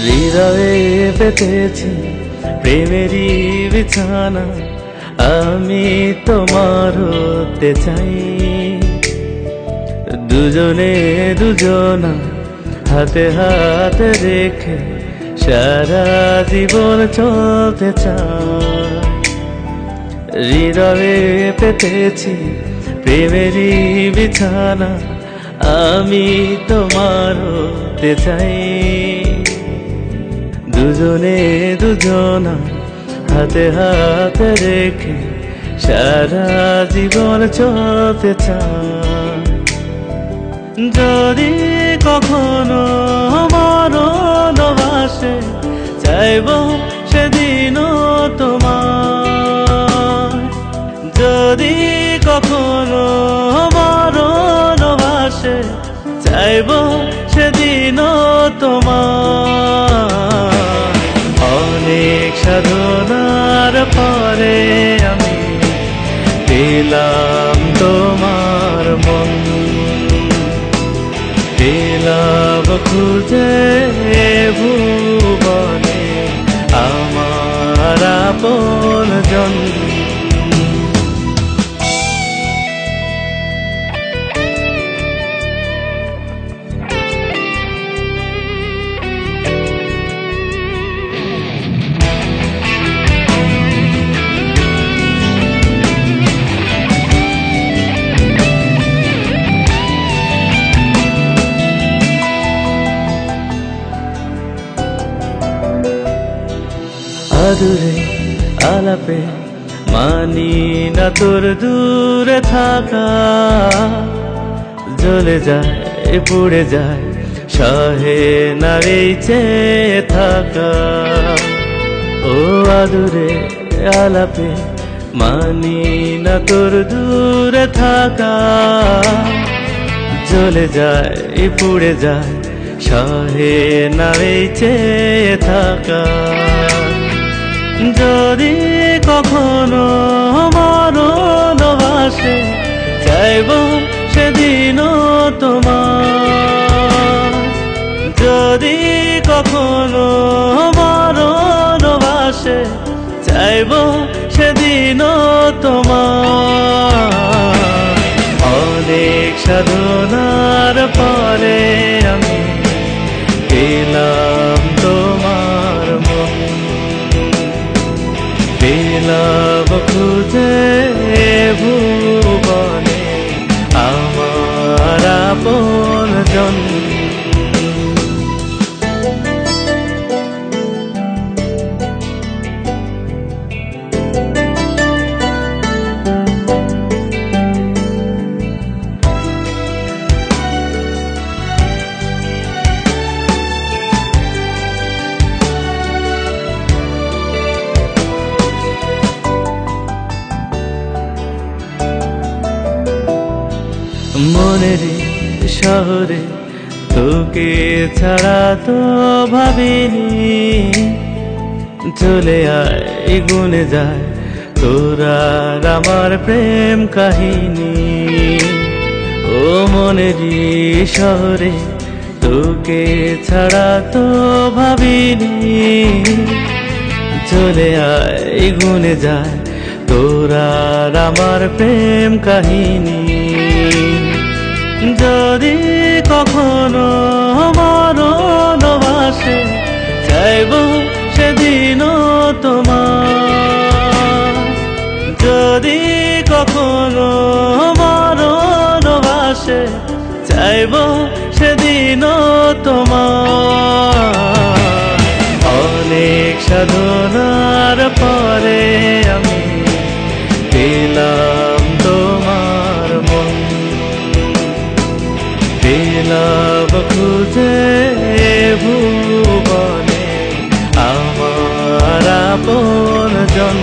হৃদয়ে পেতেছি প্রেমেরই বিছানা, আমি তোমার হতে চাই। দুজনে দুজনা হাতে হাত রেখে সারা জীবন চলতে চাই। হৃদয়ে পেতেছি প্রেমেরই বিছানা, আমি তোমার হতে চাই। দুজনে দুজনা হাতে হাত রেখে সারা জীবন চলতে চাই। যদি কখনো মরণ আসে, চাইব সেদিনও তোমার। যদি কখনো মরণ আসে, চাইব সেদিনও তোমার। অনেক সাধনার পরে আমি পেলাম তোমার মন, পেলাম খুঁজে ভুবনে আমার আপন জন। আদুরে আলাপে মানি না তোর দূরে থাকা, জ্বলে যায় পুড়ে যায় সহে না এই চেয়ে থাকা। ও আদুরে আলাপে মানি না তোর দূরে থাকা, জ্বলে যায় পুড়ে যায় সহে না এই চেয়ে থাকা। যদি কখনো মরণ আসে, চাইব সেদিনও তোমার। যদি কখনো মরণ আসে, চাইব সেদিনও তোমার। অনেক সাধনার পরে আমি পেলাম তোমার মন, পেলাম খুঁজে ভুবনে আমার আপন জন। মনের শহরে তোকে ছাড়া তো ভাবিনি, চলে আয় গুনে যায় তোর আর আমার প্রেম কাহিনী। ও মনের শহরে তোকে ছাড়া তো ভাবিনি, চলে আয় গুনে যায় তোর আর আমার প্রেম কাহিনী। যদি কখনো মরণ আসে, চাইব সেদিনও তোমার। যদি কখনো মরণ আসে, চাইব সেদিনও তোমার। অনেক সাধনার পরে আমি পেলাম তোমার মন, পেলাম খুঁজে ভুবনে আমার আপন জন।